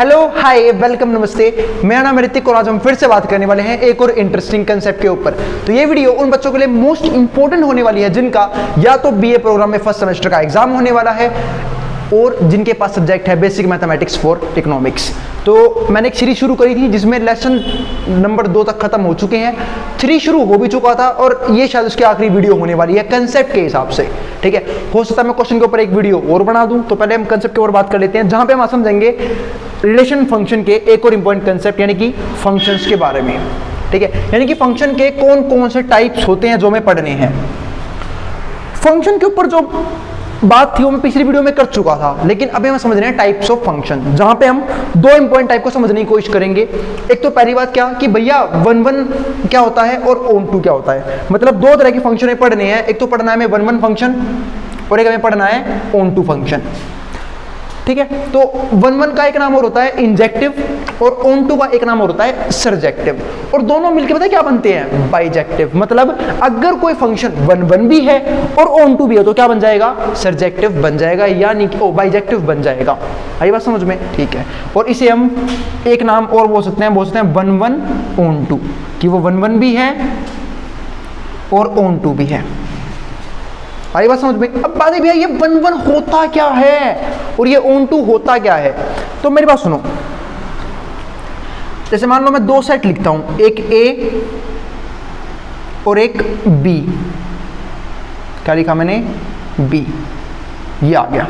Hello hi welcome नमस्ते, मेरा नाम है ऋतिक और आज हम फिर से बात करने वाले हैं एक और इंटरेस्टिंग कंसेप्ट के ऊपर। तो ये वीडियो उन बच्चों के लिए मोस्ट इंपॉर्टेंट होने वाली है जिनका या तो बीए प्रोग्राम में फर्स्ट सेमेस्टर का एग्जाम होने वाला है और जिनके पास सब्जेक्ट है बेसिक मैथमेटिक्स फॉर इकोनॉमिक्स। तो मैंने एक सीरीज शुरू करी थी जिसमें लेसन नंबर 2 तक खत्म हो चुके हैं, 3 शुरू हो भी चुका था और ये शायद उसकी आखिरी वीडियो होने वाली है कंसेप्ट के हिसाब से। ठीक है, हो सकता है मैं क्वेश्चन के ऊपर एक वीडियो और बना दूं। तो पहले हम कंसेप्ट के ऊपर बात कर लेते हैं, जहां पे हम समझेंगे रिलेशन फंक्शन के एक और इंपॉर्टेंट कंसेप्ट यानी कि फंक्शंस के बारे में। ठीक है, यानी कि फंक्शन के कौन कौन से टाइप्स होते हैं जो हमें पढ़ने हैं। फंक्शन के ऊपर जो बात थी वो मैं पिछली वीडियो में कर चुका था, लेकिन अभी हम समझ रहे हैं टाइप्स ऑफ फंक्शन, जहां पे हम 2 इंपॉर्टेंट टाइप को समझने की कोशिश करेंगे। एक तो पहली बात क्या कि भैया वन वन क्या होता है और ऑन टू क्या होता है। मतलब 2 तरह के फंक्शन में पढ़ने हैं, एक तो पढ़ना है हमें वन वन फंक्शन और एक हमें पढ़ना है ऑन टू फंक्शन। ठीक है, तो वन वन का एक नाम और होता है इंजेक्टिव और ऑन टू का एक नाम और होता है सरजेक्टिव, और दोनों मिलकर पता है क्या बनते हैं, बाइजेक्टिव। मतलब अगर कोई फंक्शन वन वन भी है और ऑन टू भी है तो क्या बन जाएगा, सरजेक्टिव बन जाएगा, यानी कि बाइजेक्टिव बन जाएगा। आई बात समझ में? ठीक है, और इसे हम एक नाम और बोल सकते हैं वन वन ऑन टू, कि वो वन वन भी है और ऑन टू भी है। आई बात समझ में? अब बात है भैया ये वन वन होता क्या है और ये ऑन टू होता क्या है। तो मेरी बात सुनो, जैसे मान लो मैं 2 सेट लिखता हूं, एक ए और एक बी। क्या लिखा मैंने, बी, ये आ गया।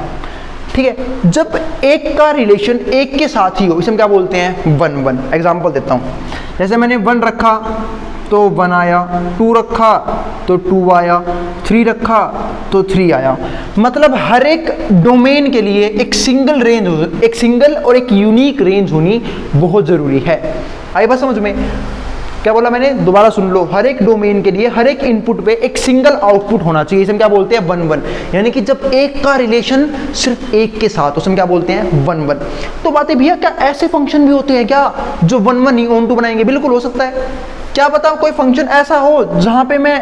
ठीक है, जब एक का रिलेशन एक के साथ ही हो इसे हम क्या बोलते हैं, वन वन। एग्जांपल देता हूं, जैसे मैंने 1 रखा तो 1 आया, 2 रखा तो 2 आया, 3 रखा तो 3 आया। मतलब हर एक डोमेन के लिए एक सिंगल और एक यूनिक रेंज होनी बहुत जरूरी है। आई बात समझ में? क्या बोला मैंने, दोबारा सुन लो। हर एक डोमेन के लिए हर एक इनपुट पे एक सिंगल आउटपुट होना चाहिए, इसे हम क्या बोलते हैं, वन वन। यानी कि जब एक का रिलेशन सिर्फ एक के साथ, उसे हम क्या बोलते हैं, वन वन। तो बात है भैया क्या ऐसे फंक्शन भी होते हैं क्या जो वन वन ही ऑन टू बनाएंगे? बिल्कुल हो सकता है। क्या पता कोई फंक्शन ऐसा हो जहां पे मैं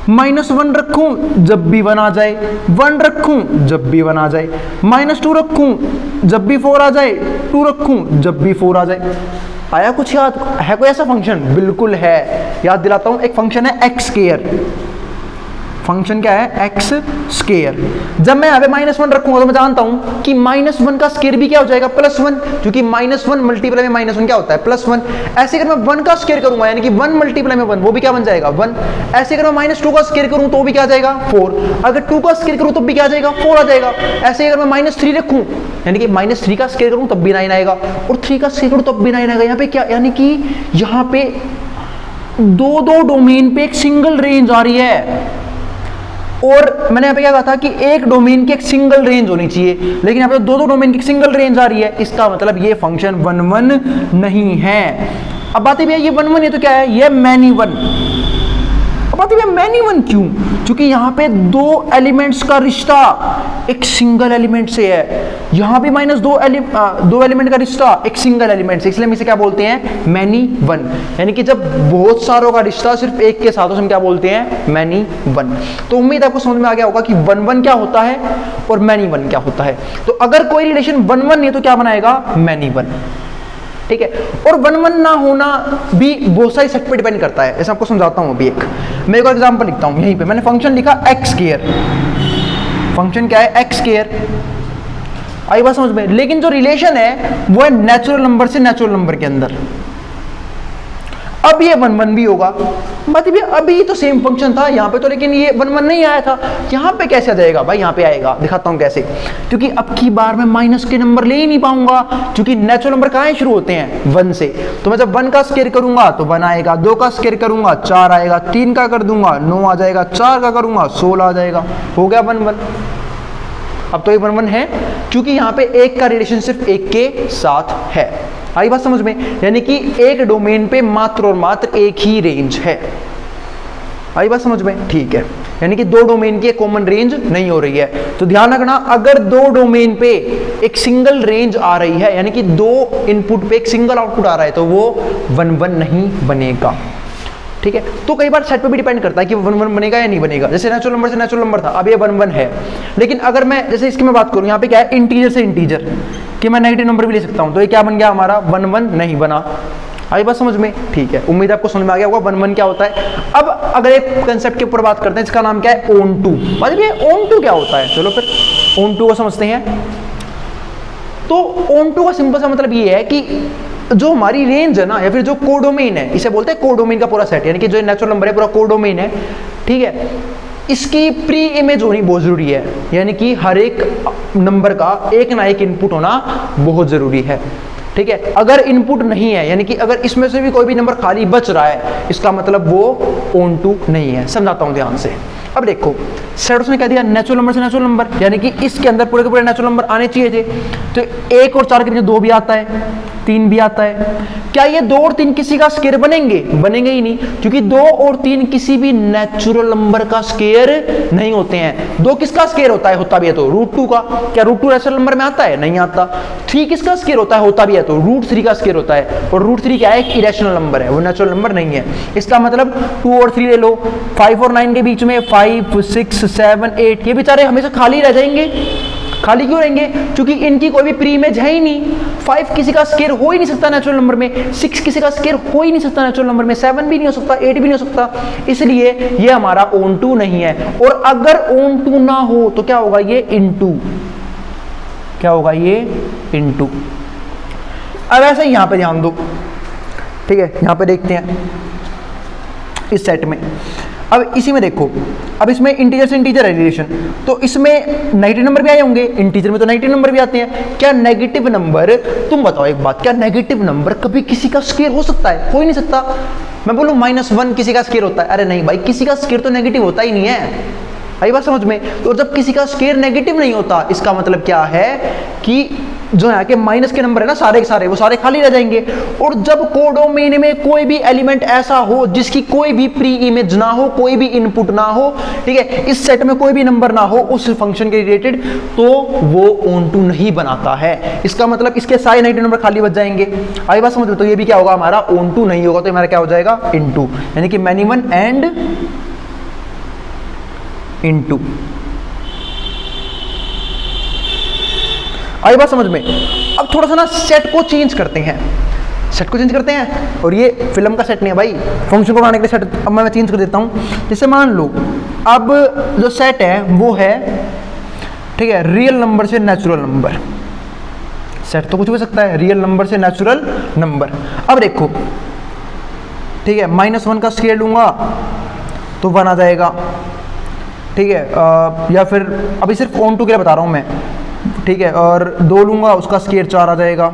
-1 रखूं जब भी 1 आ जाए, 1 रखूं जब भी 1 आ जाए, -2 रखूं जब भी 4 आ जाए, 2 रखूं जब भी 4 आ जाए। आया कुछ याद? है कोई ऐसा फंक्शन? बिल्कुल है, याद दिलाता हूं। एक फंक्शन है एक्स स्क्वायर। फंक्शन क्या है, एक्स स्क्वायर। जब मैं यहाँ पे -1 रखूंगा तो मैं जानता हूं कि -1 का स्क्वायर भी क्या हो जाएगा, +1, क्योंकि -1 मल्टीप्लाई में -1 क्या होता है, +1। ऐसे अगर मैं 1 का स्क्वायर करूंगा यानी कि 1 मल्टीप्लाई में 1, वो भी क्या बन जाएगा, 1। ऐसे अगर मैं -2 का स्क्वायर करूं तो भी क्या आ जाएगा, 4। अगर 2 का स्क्वायर करूं तो भी क्या आ जाएगा, 4 आ जाएगा। ऐसे अगर मैं -3 रखूं यानी कि -3 का स्क्वायर करूं तब भी 9 आएगा, और 3 का स्क्वायर करूं तब भी 9 आएगा। यहाँ पे क्या, यानी कि यहाँ पे दो डोमेन पे एक सिंगल रेंज आ रही है। और मैंने यहाँ पे क्या कहा था कि एक डोमेन की एक सिंगल रेंज होनी चाहिए, लेकिन यहाँ पे 2 डोमेन की सिंगल रेंज आ रही है। इसका मतलब ये फंक्शन वन वन नहीं है। अब बात है भैया ये वन वन है तो क्या है, ये मैनी वन। अब बात है भैया मैनी वन क्यों? क्योंकि यहाँ पे 2 एलिमेंट्स का रिश्ता एक सिंगल एलिमेंट से है। यहाँ भी -2 एलिमेंट का रिश्ता एक सिंगल एलिमेंट से, इसलिए हम इसे क्या बोलते हैं, मैनी वन। यानी कि जब बहुत सारों का रिश्ता सिर्फ एक के साथ हम क्या बोलते हैं, मैनी वन। तो उम्मीद आपको समझ में आ गया होगा कि वन वन क्या होता है और मैनी वन क्या होता है। तो अगर कोई रिलेशन वन वन नहीं है तो क्या बनाएगा, मैनी वन। ठीक है, और वन वन ना होना भी बहुत सारी सेट पे डिपेंड करता है। ऐसा आपको समझाता हूं अभी। मैं एक एग्जांपल लिखता हूं, यहीं पे मैंने फंक्शन लिखा एक्स स्क्वायर। फंक्शन क्या है, एक्स स्क्वायर। आई बात समझ में? लेकिन जो रिलेशन है वो है नेचुरल नंबर से नेचुरल नंबर के अंदर। अब ये वन वन भी होगा। मतलब अभी तो सेम फंक्शन था यहाँ पे तो, लेकिन ये वन वन नहीं आया था। यहाँ पे कैसे आ जाएगा भाई, यहाँ पे आएगा, दिखाता हूँ कैसे। क्योंकि अब की बार मैं माइनस के नंबर ले ही नहीं पाऊंगा, क्योंकि नेचुरल नंबर कहाँ शुरू होते हैं, 1 से। तो मैं जब 1 का स्क्वायर करूंगा तो 1 आएगा, 2 का स्क्वायर करूंगा 4 आएगा, 3 का कर दूंगा 9 आ जाएगा, 4 का करूंगा 16 आ जाएगा। हो गया वन वन। अब तो ये वन वन है क्योंकि यहाँ पे एक का रिलेशन सिर्फ एक के साथ है। आई बात समझ में? यानी कि एक डोमेन पे मात्र और मात्र एक ही रेंज है। आई बात समझ में? ठीक है, यानी कि 2 डोमेन की एक कॉमन रेंज नहीं हो रही है। तो ध्यान रखना, अगर 2 डोमेन पे एक सिंगल रेंज आ रही है यानी कि 2 इनपुट पे एक सिंगल आउटपुट आ रहा है तो वो वन वन नहीं बनेगा। ठीक है। तो कई बार सेट पे भी डिपेंड करता है कि 1 1 बनेगा या नहीं बनेगा। जैसे नेचुरल नंबर से नेचुरल नंबर था, अब ये 1 1 है। लेकिन अगर मैं जैसे इसकी मैं बात करूँ, यहाँ पे क्या है, इंटीजर से इंटीजर, कि मैं नेगेटिव नंबर भी ले सकता हूँ, तो ये क्या बन गया हमारा 1 1 नहीं बना। आई बात समझ में? ठीक है, उम्मीद है आपको समझ में आ गया होगा 1 1 क्या होता है। अब अगर एक कंसेप्ट के ऊपर बात करते हैं, इसका नाम क्या है, ओन टू। मतलब ये ओन टू क्या होता है, चलो फिर ओन टू को समझते हैं। तो ओन टू का सिंपल सा मतलब ये है कि जो हमारी रेंज है ना, या फिर जो कोडोमेन है, इसे बोलते हैं कोडोमेन का पूरा सेट, यानी कि जो नेचुरल नंबर है पूरा कोडोमेन है, ठीक है। इसकी प्री इमेज होनी बहुत जरूरी है, यानी कि हर एक नंबर का एक ना एक इनपुट होना बहुत जरूरी है, ठीक है। अगर इनपुट नहीं है, यानी कि अगर इसमें से भी कोई भी नंबर खाली बच रहा है, इसका मतलब वो ओन टू नहीं है। समझाता हूं ध्यान से। अब देखो सेट उसने कह दिया नेचुरल नंबर से नेचुरल नंबर, यानी कि इसके अंदर पूरे के पूरे नेचुरल नंबर आने चाहिए थे। तो 1 और 4 के नीचे 2 भी आता है, 3 भी आता है। क्या ये 2 और 3 किसी का स्केयर बनेंगे? बनेंगे ही नहीं, क्योंकि 2 और 3 किसी भी नेचुरल नंबर का स्केयर नहीं होते हैं। 2 किसका स्केयर होता है? होता भी है तो √2 का। क्या √2 नेचुरल नंबर में आता है? नहीं आता। 3 किसका स्केयर होता है? होता भी है तो √3 का स्केयर होता है। और √3 क्या है? एक इरेशनल नंबर है, वो नेचुरल नंबर नहीं है। इसका मतलब 2 और 3 ले लो, 5 और 9 के बीच में 5 6 7 8, ये बेचारे हमेशा खाली रह जाएंगे। खाली क्यों रहेंगे? क्योंकि इनकी कोई भी प्री इमेज है ही नहीं। 5 किसी का स्केयर हो ही नहीं सकता नेचुरल नंबर में, 6 किसी का स्केयर हो ही नहीं सकता नेचुरल नंबर में, 7 भी नहीं हो सकता, 8 भी नहीं हो सकता। इसलिए ये हमारा ओन टू नहीं है। और अगर ओन टू ना हो तो क्या होगा? ये इनटू। क्या होगा? ये इनटू। अब ऐसे यहां पे ध्यान दो, ठीक है। यहां पे देखते हैं इस सेट में, अब इसी में देखो, अब इसमें इंटीजर से इंटीजर है रिलेशन, तो इसमें नेगेटिव नंबर भी आए होंगे, इंटीजर में तो नेगेटिव नंबर भी आते हैं। क्या नेगेटिव नंबर, तुम बताओ एक बात, क्या नेगेटिव नंबर कभी किसी का स्केयर हो सकता है? हो ही नहीं सकता। मैं बोलूं -1 किसी का स्केयर होता है, अरे नहीं भाई, किसी का स्केयर तो नेगेटिव होता ही नहीं है। आई बात समझ में? तो जब किसी का स्केयर नेगेटिव नहीं होता, इसका मतलब क्या है कि जो यहाँ के माइनस के नंबर है ना, सारे के सारे वो सारे खाली रह जाएंगे। और जब कोडोमेन में कोई भी एलिमेंट ऐसा हो जिसकी कोई भी प्री इमेज ना हो, कोई भी इनपुट ना हो, ठीक है, इस सेट में कोई भी नंबर ना हो उस फंक्शन के रिलेटेड, तो वो ओन टू नहीं बनाता है। इसका मतलब इसके सारे नेगेटिव नंबर खाली बच जाएंगे। आई बात समझ में? तो ये भी क्या होगा हमारा? ओन टू नहीं होगा। तो हमारा क्या हो जाएगा? इनटू, यानी कि मैनी वन एंड इनटू। आई बात समझ में? अब थोड़ा सा ना सेट को चेंज करते हैं, सेट को चेंज करते हैं। और ये फिल्म का सेट नहीं है भाई, फंक्शन को बनाने के लिए सेट अब मैं चेंज कर देता हूं। जैसे मान लो अब जो सेट है वो है, ठीक है, रियल नंबर से नेचुरल नंबर। सेट तो कुछ भी हो सकता है, रियल नंबर से नेचुरल नंबर। अब देखो, ठीक है, -1 का स्केयर लूंगा तो 1 आ जाएगा, ठीक है, या फिर अभी सिर्फ ओन टू के लिए बता रहा हूं मैं, ठीक है। और 2 लूंगा उसका स्केयर 4 आ जाएगा,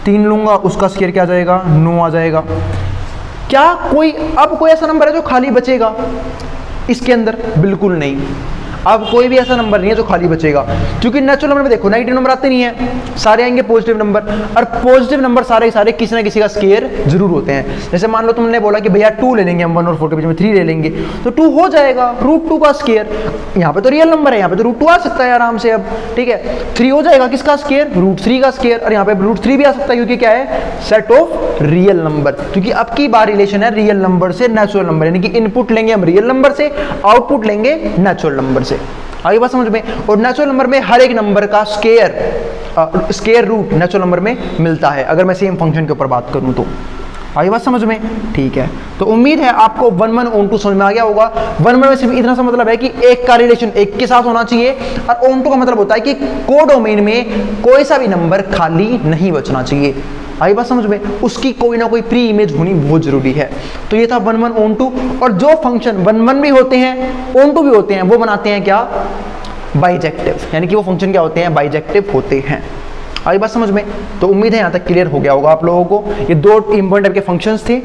3 लूंगा उसका स्केयर क्या आ जाएगा? 9 आ जाएगा। क्या कोई अब कोई ऐसा नंबर है जो खाली बचेगा इसके अंदर? बिल्कुल नहीं। अब कोई भी ऐसा नंबर नहीं है जो खाली बचेगा, क्योंकि नेचुरल नंबर में देखो नेगेटिव नंबर आते नहीं है, सारे आएंगे पॉजिटिव नंबर। और पॉजिटिव नंबर सारे सारे किसी ना किसी का स्केयर जरूर होते हैं। जैसे मान लो तुमने बोला कि भैया 2 ले लेंगे हम, 1 और 4 के बीच में 3 ले लेंगे, तो 2 हो जाएगा, √2 का स्केयर। यहाँ पे तो रियल नंबर है, यहाँ पे तो √2 आ सकता है आराम से। अब ठीक है, 3 हो जाएगा, किसका स्केयर? √3 का स्केयर। और यहाँ पे √3 भी आ सकता है, क्योंकि क्या है? Set of real number. क्योंकि अब की बार रिलेशन है रियल नंबर से नेचुरल नंबर, यानी कि इनपुट लेंगे हम रियल नंबर से, आउटपुट लेंगे नेचुरल नंबर से। आगे बात समझ में? और नेचुरल नंबर में हर एक नंबर का स्केयर रूट नेचुरल नंबर में मिलता है, अगर मैं सेम फंक्शन के ऊपर बात करूं तो। आई बात समझ में? ठीक है, तो उम्मीद है आपको 1 1 ओन टू समझ में आ गया होगा। 1 1 में सिर्फ इतना सा मतलब है कि एक का रिलेशन एक के साथ होना चाहिए, और ओन टू का मतलब होता है कि कोडोमेन में कोई सा भी नंबर खाली नहीं बचना चाहिए। आई बात समझ में? उसकी कोई ना कोई प्री इमेज होनी बहुत जरूरी है। तो ये था 1 1 ओन टू। और जो फंक्शन 1 1 भी होते हैं, ओन टू भी होते हैं, वो बनाते हैं क्या? बाइजेक्टिव, यानी कि वो फंक्शन क्या होते हैं? बाइजेक्टिव होते हैं। आई बात समझ में? तो उम्मीद है यहाँ तक क्लियर हो गया होगा आप लोगों को। ये 2 इंपॉर्टेंट टाइप के फंक्शंस थे।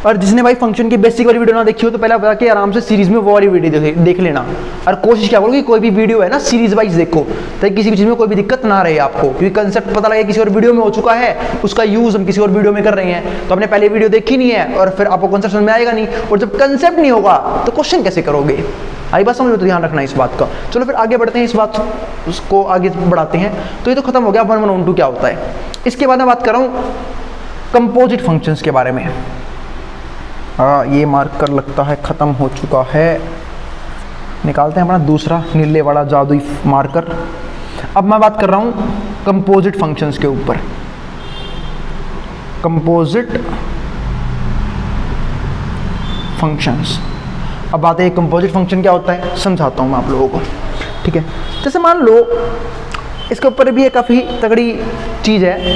और जिसने भाई फंक्शन की बेसिक वाली वीडियो ना देखी हो तो पहले बता के आराम से सीरीज में वो वाली वीडियो देख लेना। और कोशिश क्या करो कि कोई भी वीडियो है ना सीरीज वाइज देखो, ताकि किसी भी चीज़ में कोई भी दिक्कत ना रहे आपको, क्योंकि कंसेप्ट पता लगे किसी और वीडियो में हो चुका है, उसका यूज हम किसी और वीडियो में कर रहे हैं, तो आपने पहले वीडियो देखी नहीं है और फिर आपको कंसेप्ट समझ में आएगा नहीं। और जब कंसेप्ट नहीं होगा तो क्वेश्चन कैसे करोगे? आई बात समझ में? तो ध्यान रखना इस बात का। चलो फिर आगे बढ़ते हैं, इस बात उसको आगे बढ़ाते हैं। तो ये तो खत्म हो गया 1 1 ओन टू क्या होता है। इसके बाद मैं बात कर रहा हूँ कंपोजिट फंक्शंस के बारे में। ये मार्कर लगता है ख़त्म हो चुका है। निकालते हैं अपना दूसरा नीले वाला जादुई मार्कर। अब मैं बात कर रहा हूँ कंपोजिट फंक्शंस के ऊपर। Composite functions. अब बात है कंपोजिट फंक्शन क्या होता है, समझाता हूँ मैं आप लोगों को, ठीक है। जैसे मान लो इसके ऊपर भी एक काफ़ी तगड़ी चीज़ है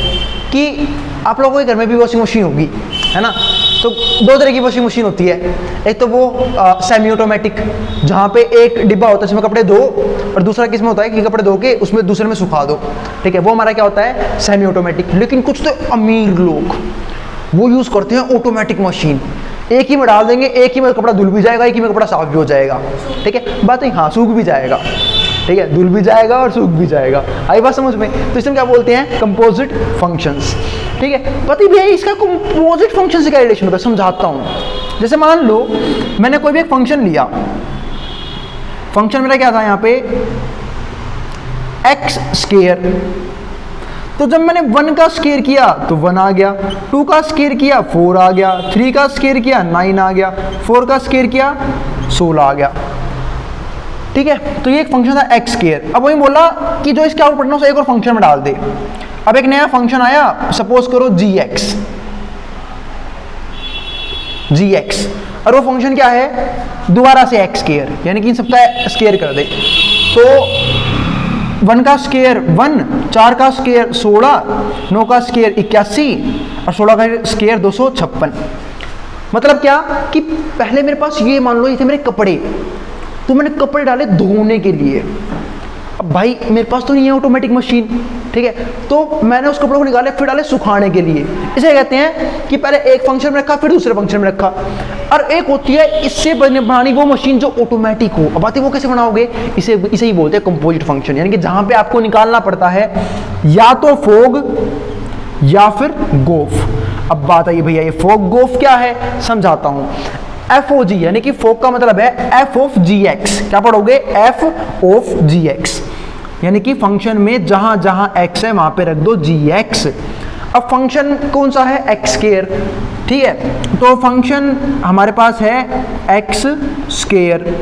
कि आप लोगों के घर में भी वॉशिंग मशीन होगी, है ना। तो दो तरह की वॉशिंग मशीन होती है। एक तो वो सेमी ऑटोमेटिक, जहाँ पे एक डिब्बा होता है जिसमें कपड़े धो, और दूसरा किसमें होता है कि कपड़े धो के उसमें दूसरे में सुखा दो, ठीक है। वो हमारा क्या होता है, सेमी ऑटोमेटिक। लेकिन कुछ तो अमीर लोग वो यूज़ करते हैं ऑटोमेटिक मशीन। एक ही में डाल देंगे, एक ही में कपड़ा धुल भी जाएगा, एक ही में कपड़ा साफ भी हो जाएगा, ठीक है। बात है, हाँ, सूख भी जाएगा, ठीक है, धुल भी जाएगा और सूख भी जाएगा। आई बात समझ में। तो इसमें क्या बोलते हैं, कंपोजिट फंक्शंस, ठीक है। पता भी है इसका कंपोजिट फंक्शन से क्या रिलेशन होता है, समझाता हूँ। जैसे मान लो मैंने कोई भी एक फंक्शन लिया, फंक्शन मेरा क्या था यहाँ पे, एक्स स्क्वायर। तो जब मैंने 1 का स्क्वायर किया तो 1 आ गया, 2 का स्क्वायर किया 4 आ गया, 3 का स्क्वायर किया 9 आ गया, 4 का स्क्वायर किया 16 आ गया, ठीक है। तो ये एक फंक्शन था एक्स स्क्वायर। अब वही बोला कि जो इसके आउटपुट ना उसे एक और फंक्शन में डाल दे। अब एक नया फंक्शन आया, सपोज करो gx, और वो फंक्शन क्या है, दोबारा से एक्स स्क्वायर, यानी कि इन सबका स्क्वायर कर दे। तो 1 का स्क्वायर 1, 4 का स्क्वायर 16, 9 का स्क्वायर 81 और 16 का स्क्वायर 256। मतलब क्या कि पहले मेरे पास ये मान लो ये थे मेरे कपड़े, तो मैंने कपड़े डाले धोने के लिए। अब भाई मेरे पास तो नहीं है ऑटोमेटिक मशीन, ठीक है। तो मैंने उस कपड़ों को निकाले, फिर डाले सुखाने के लिए। इसे कहते हैं कि पहले एक फंक्शन में रखा, फिर दूसरे फंक्शन में रखा। और एक होती है इससे बनानी वो मशीन जो ऑटोमेटिक हो। अब बात है वो कैसे बनाओगे, इसे ही बोलते हैं कंपोजिट फंक्शन, यानी कि जहां पे आपको निकालना पड़ता है या तो फोग या फिर गोफ। अब बात आई भैया ये फोग गोफ क्या है, समझाता हूं। FOG यानी कि फोक का मतलब है f ऑफ gx। क्या पढ़ोगे, f ऑफ gx, यानी कि फंक्शन में जहां जहां x है वहां पे रख दो gx। अब फंक्शन कौन सा है, एक्स स्क्वायर, ठीक है। तो फंक्शन हमारे पास है एक्स स्क्वायर।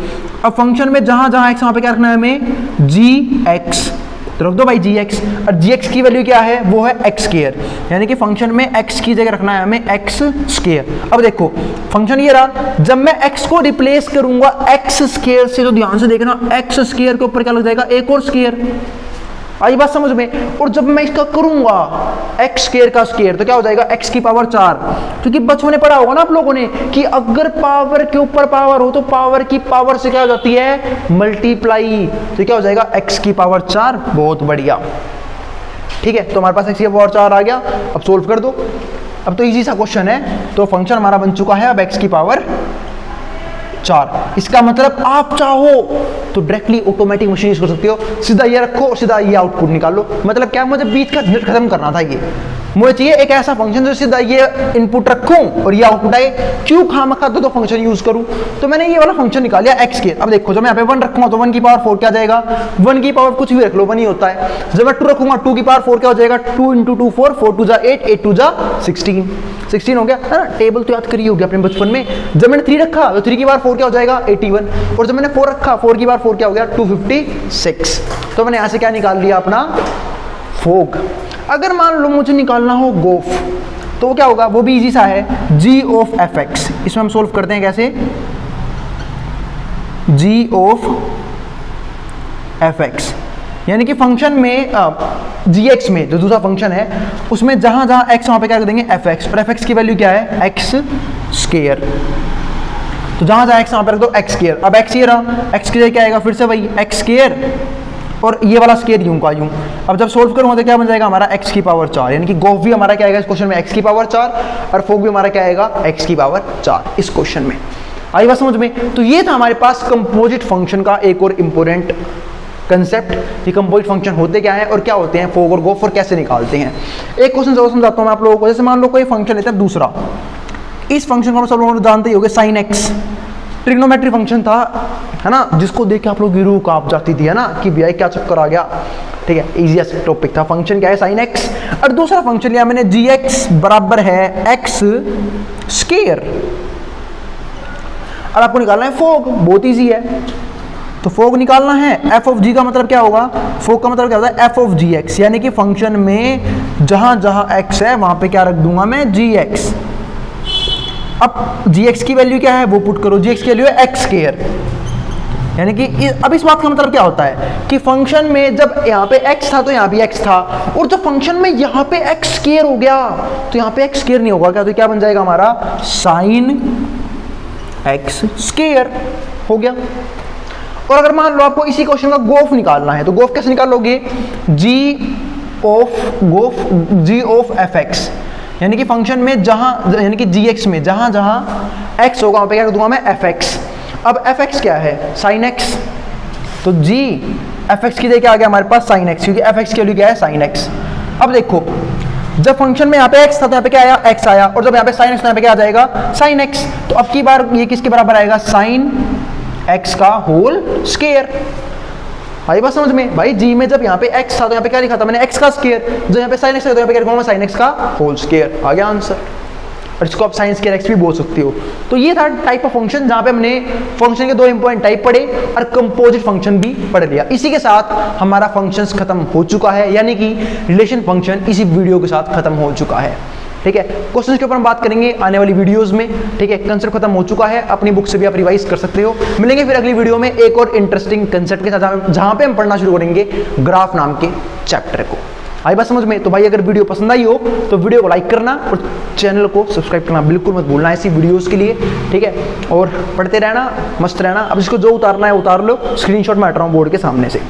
अब फंक्शन में जहां जहां x वहां पे क्या रखना है हमें, gx, तो रख दो भाई gx। और gx की वैल्यू क्या है, वो है एक्स स्क्वायर, यानी कि फंक्शन में x की जगह रखना है हमें एक्स स्क्वायर। अब देखो फंक्शन ये रहा, जब मैं x को रिप्लेस करूंगा एक्स स्क्वायर से, तो ध्यान से देखना एक्स स्क्वायर के ऊपर क्या लग जाएगा, एक और स्क्वायर। आई बात समझ में। और जब मैं इसका करूंगा एक्स स्क्वायर का स्क्वायर, तो क्या हो जाएगा, x की पावर 4। क्योंकि बचपन में पढ़ा होगा ना आप लोगों ने कि अगर पावर के ऊपर पावर हो तो पावर की पावर से क्या हो जाती है, मल्टीप्लाई। तो क्या हो जाएगा, x की पावर 4। बहुत बढ़िया, ठीक है। तो हमारे पास x की पावर 4 आ गया। अब सोल्व कर दो। अब तो इजी सा क्वेश्चन है। तो फंक्शन हमारा बन चुका है अब x की पावर 4। इसका मतलब आप चाहो तो डायरेक्टली ऑटोमेटिक मशीन यूज कर सकते हो। सीधा ये रखो और सीधा ये आउटपुट निकालो। मतलब क्या, मुझे बीच का झंझट खत्म करना था। ये मुझे चाहिए एक ऐसा फंक्शन जो सीधा ये इनपुट रखूं और ये आउटपुट आए। क्यों खामखा दो फंक्शन यूज करूं। तो मैंने ये वाला फंक्शन निकाल लिया एक्स के। अब देखो जब मैं यहाँ पे 1 रखूंगा तो 1 की पावर 4 क्या जाएगा, 1 की पावर कुछ भी रख लो 1 ही होता है। जब मैं 2 रखूंगा 2 की पावर 4 क्या हो जाएगा, 2 × 2 4, 4 2 जा 8, 8 2 जा 16, 16 हो गया, है ना। टेबल तो याद करिए होगी अपने बचपन में। जब मैंने 3 रखा तो 3 की पावर 4 क्या हो जाएगा, 81। और जब मैंने 4 रखा 4 की पावर 4 क्या हो गया, 256। तो मैंने यहाँ से क्या निकाल लिया अपना फोग। अगर मान लो मुझे निकालना हो गोफ तो वो क्या होगा, वो भी इजी सा है, g ऑफ fx। इसमें हम सोल्व करते हैं कैसे, g ऑफ fx यानी कि फंक्शन में gx में जो दूसरा फंक्शन है उसमें जहां जहां x वहां पे क्या कर देंगे fx, और fx की वैल्यू क्या है, एक्स स्क्वायर। तो जहां जहां x वहां पे रख दो एक्स स्क्वायर। अब x ये रहा, x की जगह क्या आएगा, फिर से वही एक्स स्क्वायर और ये वाला स्क्वायर यूं का यूं। अब जब सोल्व करूंगा तो क्या बन जाएगा हमारा x की पावर 4, यानी कि गोफ भी हमारा क्या आएगा इस क्वेश्चन में x की पावर 4 और फोग भी हमारा क्या आएगा x की पावर 4 इस क्वेश्चन में। आई बात समझ में। तो ये था हमारे पास कंपोजिट फंक्शन का एक और इंपॉर्टेंट कंसेप्ट कि कंपोजिट फंक्शन होते क्या है और क्या होते हैं फोग और गोफ और कैसे निकालते हैं। एक क्वेश्चन जरूर समझाता हूं मैं आप लोगों को। जैसे मान लो कोई फंक्शन लेते हैं दूसरा, इस फंक्शन को हम सब लोग जानते ही होंगे, साइन एक्स ट्रिग्नोमेट्री फंक्शन था, है ना, जिसको देख के आप लोग की रूह कांप जाती थी, है ना, कि भैया क्या चक्कर आ गया। ठीक है, इजीएस्ट टॉपिक था। फंक्शन क्या है, साइन एक्स। और दूसरा फंक्शन लिया मैंने जी एक्स बराबर है एक्स स्क्वायर। अब आपको निकालना है फोग, बहुत ईजी है। तो फोग निकालना है, एफ ऑफ जी का मतलब क्या होगा, फोग का मतलब क्या होता है एफ ऑफ जी एक्स, यानी कि फंक्शन में जहां जहां एक्स है वहां पे क्या रख दूंगा मैं, जी एक्स। अब जी एक्स की वैल्यू क्या है वो पुट करो, जी एक्स की वैल्यू है एक्स स्क्वायर, यानी कि अब इस बात का मतलब क्या होता है कि फंक्शन में जब यहाँ पे x था तो यहाँ भी x था, और जब फंक्शन में यहाँ पे x स्क्वायर हो गया तो यहाँ पे x स्क्वायर नहीं होगा क्या, तो क्या बन जाएगा हमारा साइन x स्क्वायर हो गया। और अगर मान लो आपको इसी क्वेश्चन का गोफ निकालना है तो गोफ कैसे निकालोगे, g ऑफ एफ एक्स, यानी कि फंक्शन में जहां यानी कि जी एक्स में जहां जहां x होगा वहां पे क्या कर दूंगा मैं, एफ एक्स। अब एफ एक्स क्या है, साइन एक्स, तो जी एफ एक्स की जगह क्या आ गया हमारे पास, साइन एक्स, क्योंकि एफ एक्स की वैल्यू क्या है, साइन एक्स। अब देखो जब फंक्शन में यहाँ पे x था तो यहाँ पे क्या आया, x आया, और जब यहाँ पे साइन एक्स तो यहाँ पे क्या आ जाएगा, साइन x। तो अब की बार ये किसके बराबर आएगा, साइन x का होल स्क्वायर। भाई बात समझ में, भाई जी में जब यहाँ पे x था तो यहाँ पे क्या लिखा था मैंने, x का स्क्वायर, जब यहाँ पे साइन x था तो यहाँ पे क्या लिखूंगा, साइन x का होल स्क्वायर, आ गया आंसर। और इसको आप साइन स्क्वायर x भी बोल सकते हो। तो ये था टाइप ऑफ फंक्शन जहाँ पे हमने फंक्शन के दो इंपॉर्टेंट टाइप पढ़े और कंपोजिट फंक्शन भी पढ़ लिया। इसी के साथ हमारा फंक्शंस खत्म हो चुका है, यानी कि रिलेशन फंक्शन इसी वीडियो के साथ खत्म हो चुका है। ठीक है, क्वेश्चन के ऊपर हम बात करेंगे आने वाली वीडियोस में। ठीक है, कंसेप्ट खत्म हो चुका है, अपनी बुक से भी आप रिवाइज कर सकते हो। मिलेंगे फिर अगली वीडियो में एक और इंटरेस्टिंग कंसेप्ट के साथ, जहां पे हम पढ़ना शुरू करेंगे ग्राफ नाम के चैप्टर को। आई बात समझ में? तो भाई अगर वीडियो पसंद आई हो तो वीडियो को लाइक करना और चैनल को सब्सक्राइब करना बिल्कुल मत भूलना ऐसी वीडियोस के लिए। ठीक है, और पढ़ते रहना, मस्त रहना। अब इसको जो उतारना है उतार लो, स्क्रीनशॉट मैं हट रहा हूँ बोर्ड के सामने से।